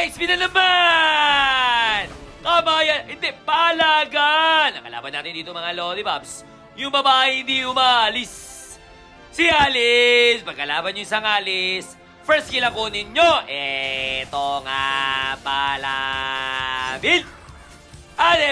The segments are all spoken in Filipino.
XP na naman! Kabayan, hindi, palagan! Ang kalaban natin dito mga lollipops, yung babae hindi umalis. Si Alice! Pagkalaban nyo isang Alice, first kill ang kunin nyo. Eto nga pala. Bill!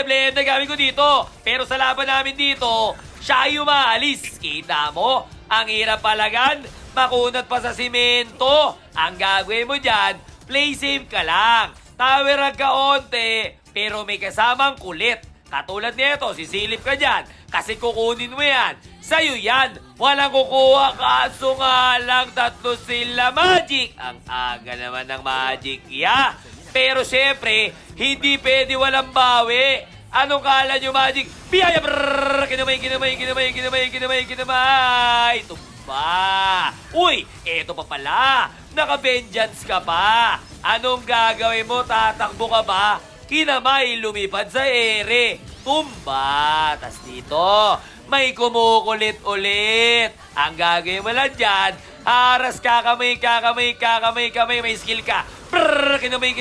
Blem, nagamit ko dito. Pero sa laban namin dito, siya ay umaalis. Kita mo? Ang hirap palagan. Makunat pa sa simento. Ang gagawin mo dyan, play safe ka lang. Tower ka onte, pero may kasamang kulit. Katulad nito, sisilip ka dyan. Kasi kukunin mo yan. Sa'yo yan. Walang kukuha, kaso nga lang tatlo sila magic. Ang aga naman ng magic, yeah. Pero syempre, hindi pwede walang bawi. Anong kala nyo, Magic? Biyaya! Brrrr! Kinamay! Tumba! Uy! Eto pa pala! Naka-vengeance ka pa! Anong gagawin mo? Tatakbo ka ba? Kinamay! Lumipad sa ere! Tumba! Tas dito, may kumukulit ulit! Ang gagawin mo lang dyan, haras kakamay, may skill ka! Brrrr! Kinamay!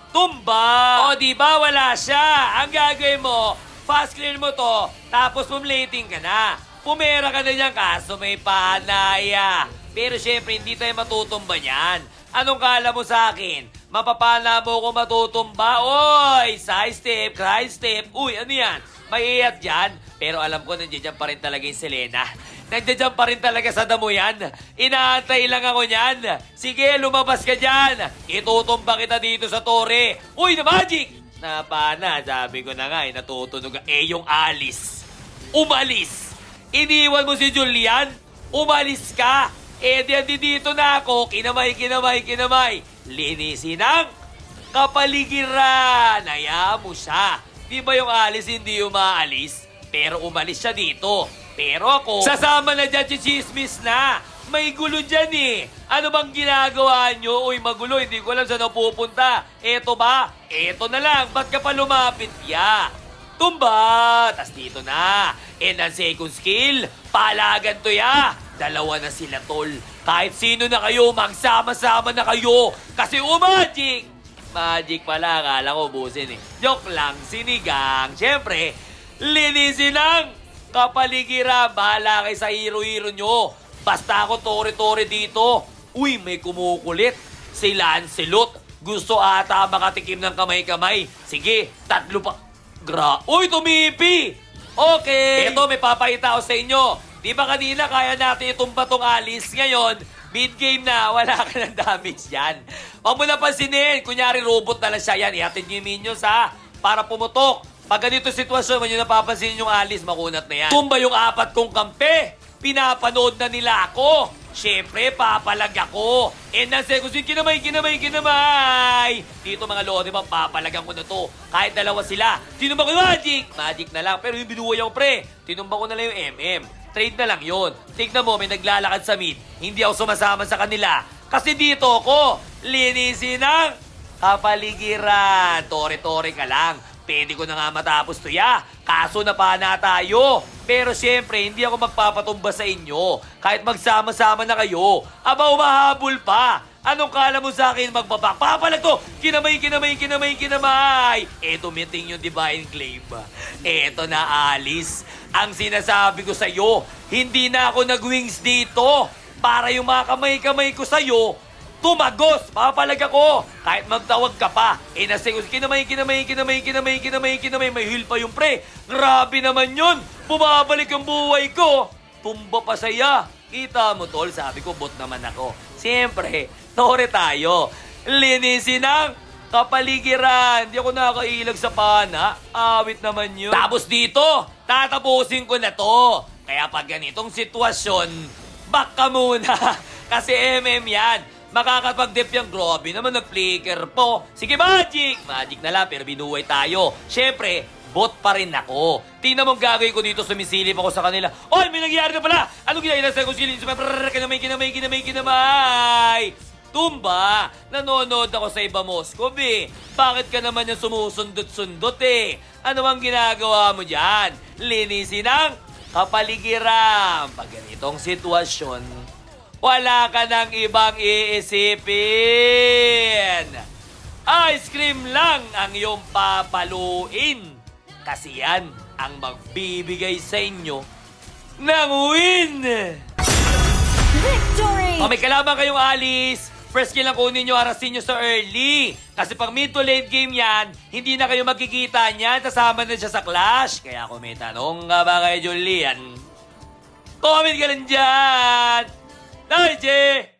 Tumba! O, diba wala siya? Ang gagawin mo, fast clear mo to, tapos pumlating ka na. Pumera ka na niyan kaso may panaya. Pero syempre, hindi tayo matutumba niyan. Anong kala mo sa akin? Mapapana mo ko matutumba? Oy! Side step. Uy, ano yan? May iyat dyan. Pero alam ko, nandiyan pa rin talaga yung Selena. Nandiyan pa rin talaga sa damo yan. Inaantay lang ako niyan. Sige, lumabas ka dyan. Itutumba kita dito sa tore. Uy, na Magic! Napana, sabi ko na nga, natutunog. Yung Alice. Umalis. Iniwan mo si Julian. Umalis ka. Di dito na ako. Kinamay. Linisin ang kapaligiran. Hayaan mo siya. Di ba yung Alice hindi umaalis? Pero umalis siya dito. Pero ako, sasama na dyan si Chismis na. May gulo dyan eh. Ano bang ginagawa nyo? Uy, magulo. Hindi ko alam saan napupunta. Eto ba? Eto na lang. Ba't ka pa lumapit? Tumba! Tas dito na. And ang second skill, palagan to Dalawa na sila, tol. Kahit sino na kayo, magsama-sama na kayo. Kasi Magic! Magic pala, akala ko busin eh. Joke lang, sinigang. Siyempre, linisin ang kapaligiran. Bahala kayo sa hero-hero nyo. Basta ako tore-tore dito. Uy, may kumukulit. Si Lancelot. Gusto ata makatikim ng kamay-kamay. Sige, 3 pa. Uy, tumipi! Okay. Ito, may papakita ako sa inyo. Di ba kanina kaya natin itumba tong Alice? Ngayon, mid-game na, wala ka ng damage yan. Huwag mo na pansinin. Kunyari, robot na lang siya yan. Ihatid niyo yung minions, para pumutok. Pag ganito sitwasyon, man yung napapansin yung Alice, makunat na yan. Tumba yung 4 kong kampe. Pinapanood na nila ako. Siyempre, papalag ako. And ang second scene, kinamay. Dito mga lodi, papalagan ko na to. Kahit dalawa sila. Tinumba ko yung Magic na lang. Pero yung binuhay ako, pre. Tinumba ko na lang yung MM. Trade na lang yun. Tignan mo, may naglalakad sa mid. Hindi ako sumasama sa kanila. Kasi dito ako, linisin ang kapaligiran. Tore-tore ka lang. Pwede ko na nga matapos to Kaso napana tayo. Pero syempre, hindi ako magpapatumba sa inyo. Kahit magsama-sama na kayo. Aba, umahabol pa. Anong kala mo sa akin magbabak? Papalag to! Kinamay! Eto, meeting yung Divine Glaive. Eto na, Alice. Ang sinasabi ko sa'yo, hindi na ako nag-wings dito. Para yung mga kamay-kamay ko sa'yo, tumagos! Papalag ako! Kahit magtawag ka pa. Nasing kinamay. May heal pa yung pre. Grabe naman yun! Bumabalik yung buhay ko! Tumba pa saya. Kita mo, tol, sabi ko, bot naman ako. Siyempre, tore tayo. Linisin ang kapaligiran. Hindi ako nakakailag sa pana. Awit naman yun. Tapos dito, tatapusin ko na to. Kaya pag ganitong sitwasyon, back ka muna. Kasi MM yan. Makakapag-dep yung grabe naman, nag-flicker po. Sige, Magic na lang, pero binuhay tayo. Siyempre, bot pa rin ako. Tingnan mo ang gagawin ko dito, sumisilip ako sa kanila. Oy, may nangyari na pala! Anong ginagawa sa kusilip? Kinamay! Tumba! Nanonood ako sa iba Moscow, Bakit ka naman yung sumusundot-sundot, Ano bang ginagawa mo dyan? Linisin ang kapaligiran. Pag ganitong sitwasyon, wala ka ng ibang iisipin. Ice cream lang ang iyong papaluin. Kasi yan ang magbibigay sa inyo ng win. Victory! Kung may kalaban kayong alis, first kill lang kunin nyo, harasin nyo sa early. Kasi pag mid to late game yan, hindi na kayo magkikita niyan, kasama na siya sa clash. Kaya kung may tanong ka ba kay Julian, comment ka lang dyan. Dahil,